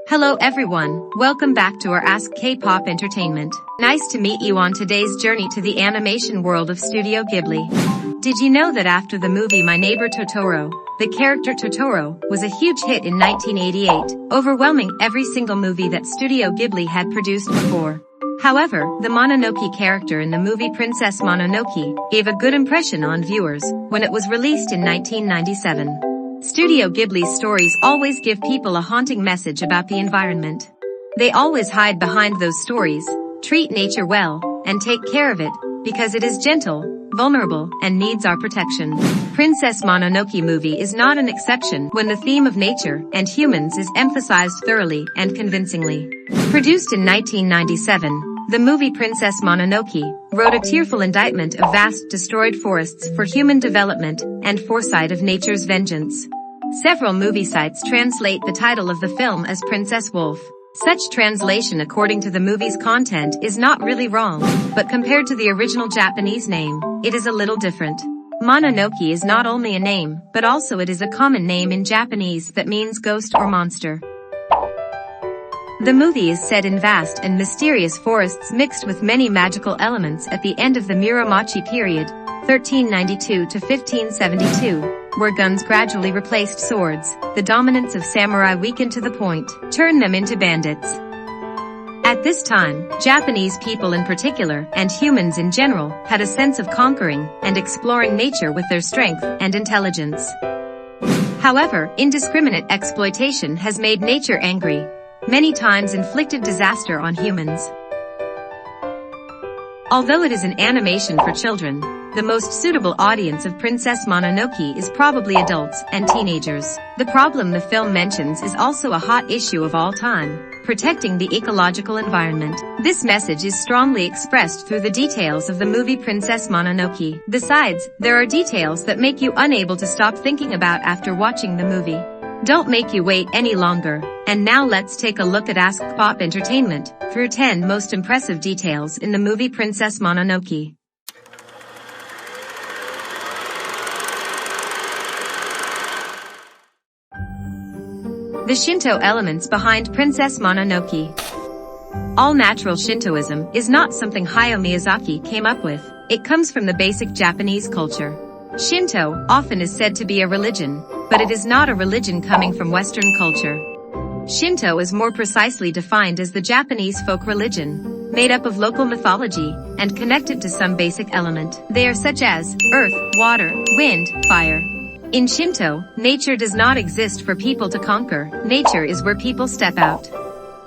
Hello everyone, welcome back to our Ask K-Pop Entertainment. Nice to meet you on today's journey to the animation world of Studio Ghibli. Did you know that after the movie My Neighbor Totoro, the character Totoro was a huge hit in 1988, overwhelming every single movie that Studio Ghibli had produced before. However, the Mononoke character in the movie Princess Mononoke gave a good impression on viewers when it was released in 1997. Studio Ghibli's stories always give people a haunting message about the environment. They always hide behind those stories, treat nature well, and take care of it, because it is gentle, vulnerable, and needs our protection. Princess Mononoke movie is not an exception when the theme of nature and humans is emphasized thoroughly and convincingly. Produced in 1997, the movie Princess Mononoke wrote a tearful indictment of vast destroyed forests for human development and foresight of nature's vengeance. Several movie sites translate the title of the film as Princess Wolf. Such translation according to the movie's content is not really wrong, but compared to the original Japanese name, it is a little different. Mononoke is not only a name, but also it is a common name in Japanese that means ghost or monster. The movie is set in vast and mysterious forests mixed with many magical elements at the end of the Muromachi period, 1392 to 1572, where guns gradually replaced swords, the dominance of samurai weakened to the point, turned them into bandits. At this time, Japanese people in particular, and humans in general, had a sense of conquering and exploring nature with their strength and intelligence. However, indiscriminate exploitation has made nature angry, many times inflicted disaster on humans. Although it is an animation for children, the most suitable audience of Princess Mononoke is probably adults and teenagers. The problem the film mentions is also a hot issue of all time, protecting the ecological environment. This message is strongly expressed through the details of the movie Princess Mononoke. Besides, there are details that make you unable to stop thinking about after watching the movie. Don't make you wait any longer. And now let's take a look at Ask K-Pop Entertainment through 10 most impressive details in the movie Princess Mononoke. The Shinto elements behind Princess Mononoke. All-natural Shintoism is not something Hayao Miyazaki came up with. It comes from the basic Japanese culture. Shinto often is said to be a religion, but it is not a religion coming from Western culture. Shinto is more precisely defined as the Japanese folk religion, made up of local mythology and connected to some basic element. They are such as earth, water, wind, fire. In Shinto, nature does not exist for people to conquer. Nature is where people step out.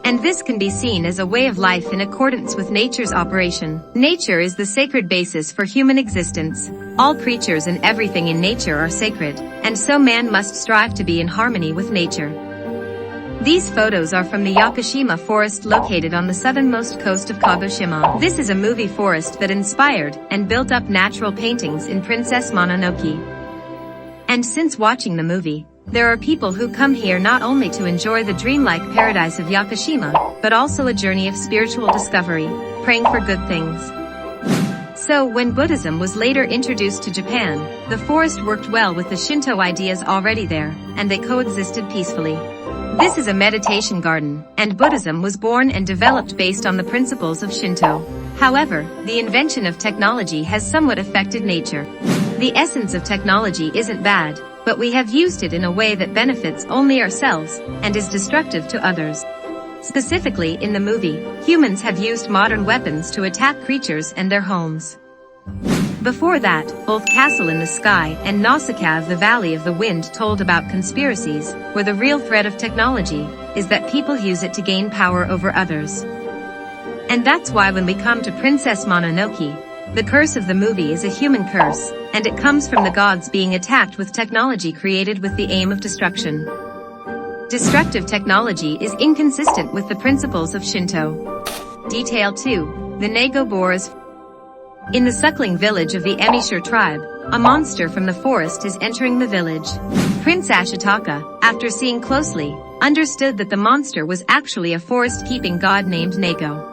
And this can be seen as a way of life in accordance with nature's operation. Nature is the sacred basis for human existence. All creatures and everything in nature are sacred, and so man must strive to be in harmony with nature. These photos are from the Yakushima forest located on the southernmost coast of Kagoshima. This is a movie forest that inspired and built up natural paintings in Princess Mononoke. And since watching the movie, there are people who come here not only to enjoy the dreamlike paradise of Yakushima, but also a journey of spiritual discovery, praying for good things. So, when Buddhism was later introduced to Japan, the forest worked well with the Shinto ideas already there, and they coexisted peacefully. This is a meditation garden, and Buddhism was born and developed based on the principles of Shinto. However, the invention of technology has somewhat affected nature. The essence of technology isn't bad, but we have used it in a way that benefits only ourselves and is destructive to others. Specifically, in the movie, humans have used modern weapons to attack creatures and their homes. Before that, both Castle in the Sky and Nausicaa of the Valley of the Wind told about conspiracies, where the real threat of technology is that people use it to gain power over others. And that's why when we come to Princess Mononoke, the curse of the movie is a human curse, and it comes from the gods being attacked with technology created with the aim of destruction. Destructive technology is inconsistent with the principles of Shinto. Detail 2. The Nago Boars. In the suckling village of the Emishire tribe, a monster from the forest is entering the village. Prince Ashitaka, after seeing closely, understood that the monster was actually a forest-keeping god named Nago.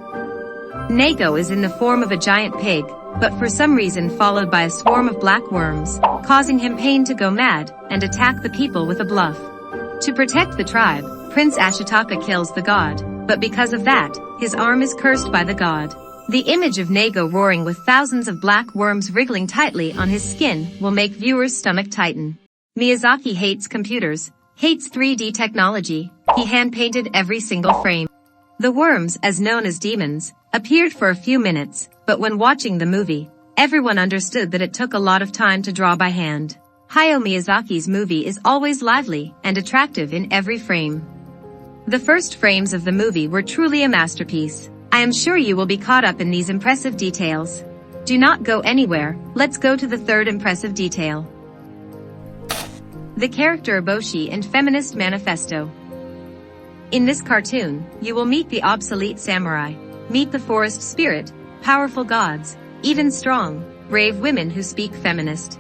Nago is in the form of a giant pig, but for some reason followed by a swarm of black worms, causing him pain to go mad and attack the people with a bluff. To protect the tribe, Prince Ashitaka kills the god, but because of that, his arm is cursed by the god. The image of Nago roaring with thousands of black worms wriggling tightly on his skin will make viewers' stomach tighten. Miyazaki hates computers, hates 3D technology, he hand-painted every single frame. The worms, as known as demons, appeared for a few minutes, but when watching the movie, everyone understood that it took a lot of time to draw by hand. Hayao Miyazaki's movie is always lively and attractive in every frame. The first frames of the movie were truly a masterpiece. I am sure you will be caught up in these impressive details. Do not go anywhere, let's go to the third impressive detail. The character Eboshi and Feminist Manifesto. In this cartoon, you will meet the obsolete samurai, meet the forest spirit, powerful gods, even strong, brave women who speak feminist.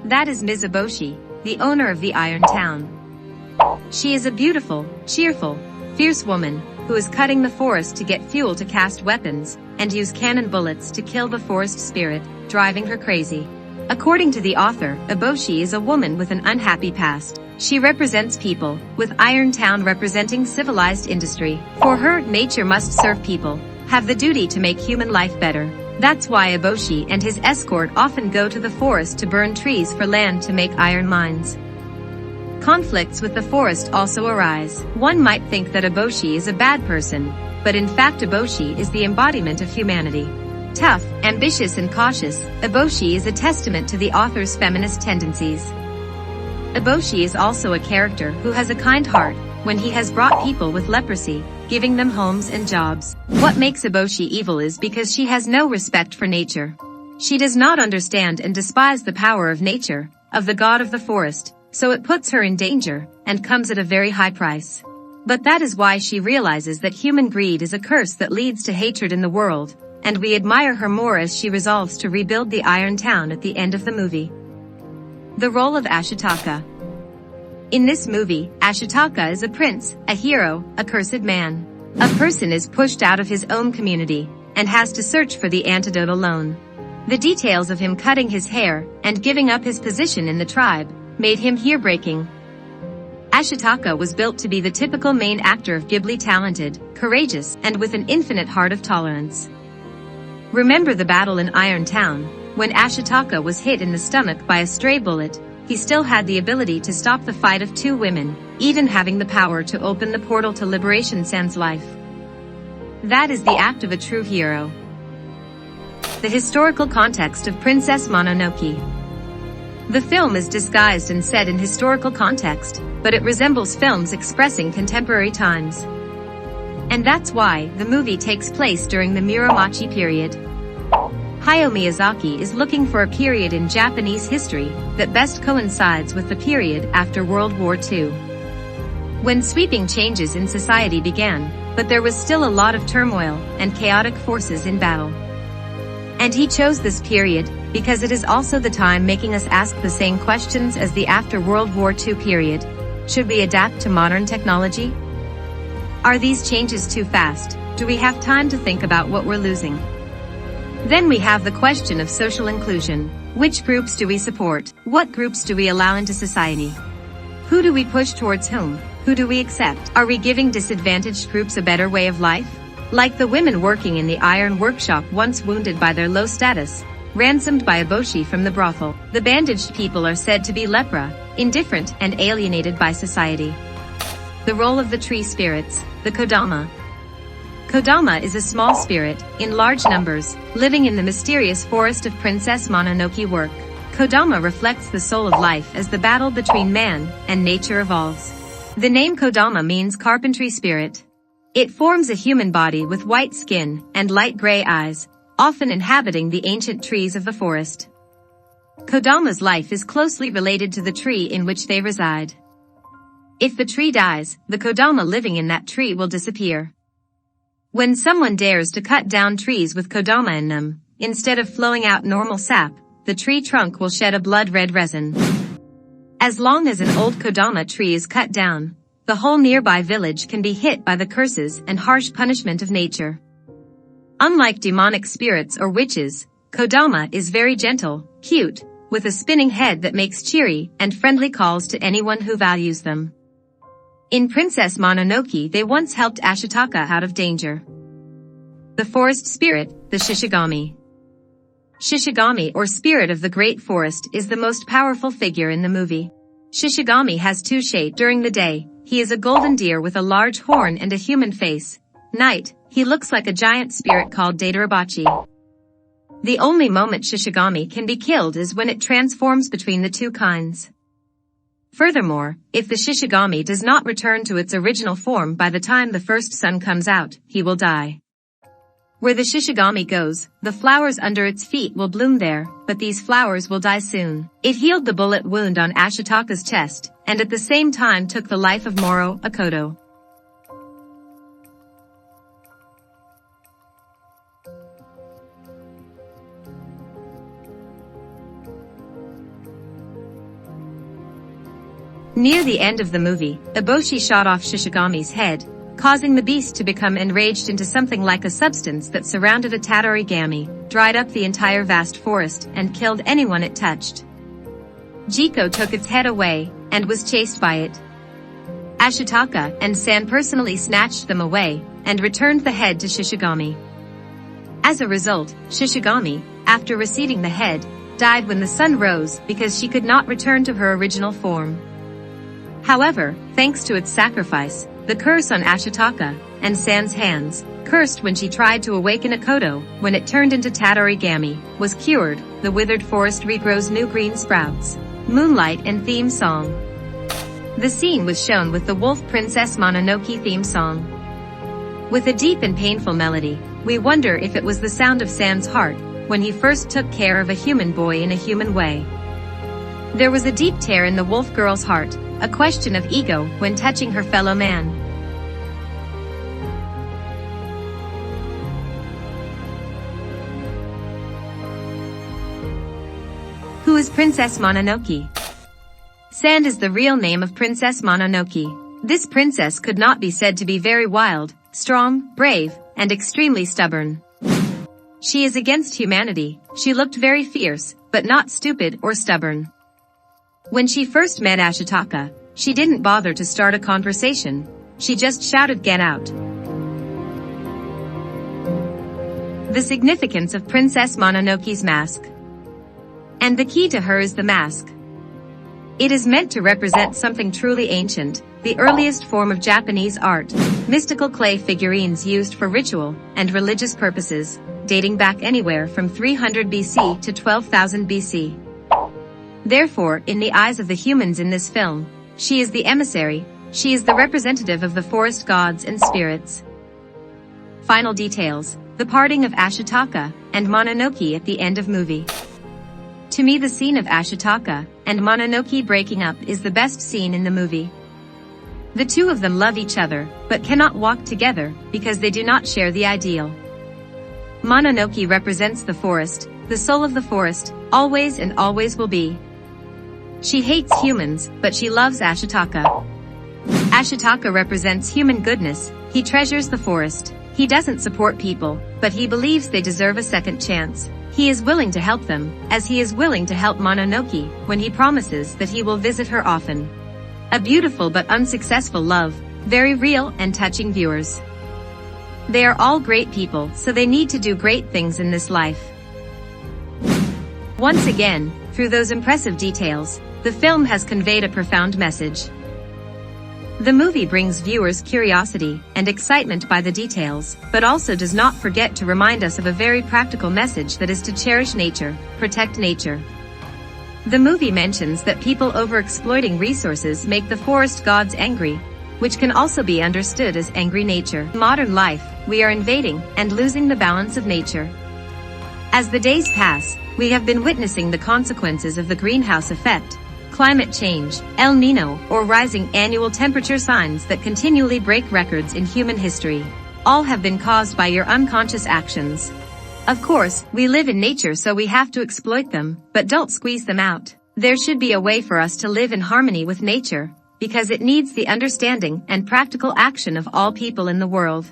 That is Ms. Eboshi, the owner of the Iron Town. She is a beautiful, cheerful, fierce woman who is cutting the forest to get fuel to cast weapons and use cannon bullets to kill the forest spirit, driving her crazy. According to the author, Eboshi is a woman with an unhappy past. She represents people, with Iron Town representing civilized industry. For her, nature must serve people, have the duty to make human life better. That's why Eboshi and his escort often go to the forest to burn trees for land to make iron mines. Conflicts with the forest also arise. One might think that Eboshi is a bad person, but in fact Eboshi is the embodiment of humanity. Tough, ambitious and cautious, Eboshi is a testament to the author's feminist tendencies. Eboshi is also a character who has a kind heart when he has brought people with leprosy, giving them homes and jobs. What makes Eboshi evil is because she has no respect for nature. She does not understand and despise the power of nature, of the god of the forest, so it puts her in danger and comes at a very high price. But that is why she realizes that human greed is a curse that leads to hatred in the world, and we admire her more as she resolves to rebuild the Iron Town at the end of the movie. The role of Ashitaka. In this movie, Ashitaka is a prince, a hero, a cursed man. A person is pushed out of his own community and has to search for the antidote alone. The details of him cutting his hair and giving up his position in the tribe made him hair-breaking. Ashitaka was built to be the typical main actor of Ghibli, talented, courageous, and with an infinite heart of tolerance. Remember the battle in Iron Town, when Ashitaka was hit in the stomach by a stray bullet, he still had the ability to stop the fight of two women, even having the power to open the portal to Liberation San's life. That is the act of a true hero. The historical context of Princess Mononoke. The film is disguised and set in historical context, but it resembles films expressing contemporary times. And that's why the movie takes place during the Muromachi period. Hayao Miyazaki is looking for a period in Japanese history that best coincides with the period after World War II, when sweeping changes in society began, but there was still a lot of turmoil and chaotic forces in battle. And he chose this period because it is also the time making us ask the same questions as the after World War II period. Should we adapt to modern technology? Are these changes too fast? Do we have time to think about what we're losing? Then we have the question of social inclusion. Which groups do we support? What groups do we allow into society? Who do we push towards whom? Who do we accept? Are we giving disadvantaged groups a better way of life? Like the women working in the iron workshop once wounded by their low status, ransomed by Eboshi from the brothel. The bandaged people are said to be lepra, indifferent and alienated by society. The role of the tree spirits, the Kodama. Kodama is a small spirit, in large numbers, living in the mysterious forest of Princess Mononoke work. Kodama reflects the soul of life as the battle between man and nature evolves. The name Kodama means carpentry spirit. It forms a human body with white skin and light gray eyes, often inhabiting the ancient trees of the forest. Kodama's life is closely related to the tree in which they reside. If the tree dies, the Kodama living in that tree will disappear. When someone dares to cut down trees with Kodama in them, instead of flowing out normal sap, the tree trunk will shed a blood-red resin. As long as an old Kodama tree is cut down, the whole nearby village can be hit by the curses and harsh punishment of nature. Unlike demonic spirits or witches, Kodama is very gentle, cute, with a spinning head that makes cheery and friendly calls to anyone who values them. In Princess Mononoke, they once helped Ashitaka out of danger. The forest spirit, the Shishigami. Shishigami, or spirit of the great forest, is the most powerful figure in the movie. Shishigami has two shapes during the day. He is a golden deer with a large horn and a human face. Night, he looks like a giant spirit called Datarabachi. The only moment Shishigami can be killed is when it transforms between the two kinds. Furthermore, if the Shishigami does not return to its original form by the time the first sun comes out, he will die. Where the Shishigami goes, the flowers under its feet will bloom there, but these flowers will die soon. It healed the bullet wound on Ashitaka's chest, and at the same time took the life of Moro Akoto. Near the end of the movie, Eboshi shot off Shishigami's head, causing the beast to become enraged into something like a substance that surrounded a Tatarigami, dried up the entire vast forest, and killed anyone it touched. Jiko took its head away, and was chased by it. Ashitaka and San personally snatched them away, and returned the head to Shishigami. As a result, Shishigami, after receiving the head, died when the sun rose because she could not return to her original form. However, thanks to its sacrifice, the curse on Ashitaka and San's hands, cursed when she tried to awaken Akoto when it turned into Tatarigami, was cured. The withered forest regrows new green sprouts. Moonlight and theme song. The scene was shown with the Wolf Princess Mononoke theme song. With a deep and painful melody, we wonder if it was the sound of San's heart when he first took care of a human boy in a human way. There was a deep tear in the wolf girl's heart, a question of ego when touching her fellow man. Who is Princess Mononoke? Sand is the real name of Princess Mononoke. This princess could not be said to be very wild, strong, brave, and extremely stubborn. She is against humanity. She looked very fierce, but not stupid or stubborn. When she first met Ashitaka, she didn't bother to start a conversation. She just shouted, "Get out!" The significance of Princess Mononoke's mask. And the key to her is the mask. It is meant to represent something truly ancient, the earliest form of Japanese art, mystical clay figurines used for ritual and religious purposes, dating back anywhere from 300 BC to 12,000 BC. Therefore, in the eyes of the humans in this film, she is the emissary, she is the representative of the forest gods and spirits. Final details: the parting of Ashitaka and Mononoke at the end of movie. To me, the scene of Ashitaka and Mononoke breaking up is the best scene in the movie. The two of them love each other, but cannot walk together because they do not share the ideal. Mononoke represents the forest, the soul of the forest, always and always will be. She hates humans, but she loves Ashitaka. Ashitaka represents human goodness. He treasures the forest. He doesn't support people, but he believes they deserve a second chance. He is willing to help them, as he is willing to help Mononoke when he promises that he will visit her often. A beautiful but unsuccessful love, very real and touching, viewers. They are all great people, so they need to do great things in this life. Once again, through those impressive details, the film has conveyed a profound message. The movie brings viewers curiosity and excitement by the details, but also does not forget to remind us of a very practical message, that is to cherish nature, protect nature. The movie mentions that people overexploiting resources make the forest gods angry, which can also be understood as angry nature. In modern life, we are invading and losing the balance of nature. As the days pass, we have been witnessing the consequences of the greenhouse effect, climate change, El Nino, or rising annual temperature signs that continually break records in human history. All have been caused by your unconscious actions. Of course, we live in nature, so we have to exploit them, but don't squeeze them out. There should be a way for us to live in harmony with nature, because it needs the understanding and practical action of all people in the world.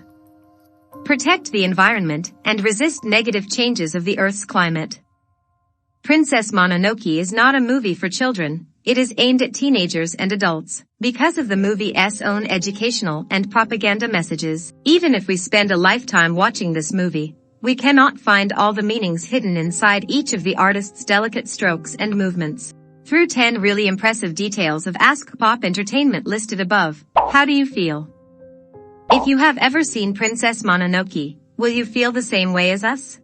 Protect the environment and resist negative changes of the Earth's climate. Princess Mononoke is not a movie for children. It is aimed at teenagers and adults, because of the movie's own educational and propaganda messages. Even if we spend a lifetime watching this movie, we cannot find all the meanings hidden inside each of the artist's delicate strokes and movements. Through 10 really impressive details of Ask Pop Entertainment listed above, how do you feel? If you have ever seen Princess Mononoke, will you feel the same way as us?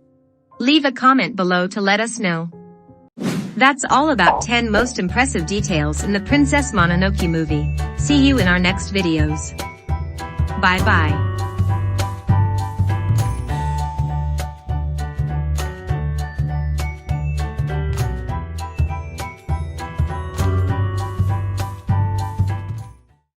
Leave a comment below to let us know. That's all about 10 most impressive details in the Princess Mononoke movie. See you in our next videos. Bye bye.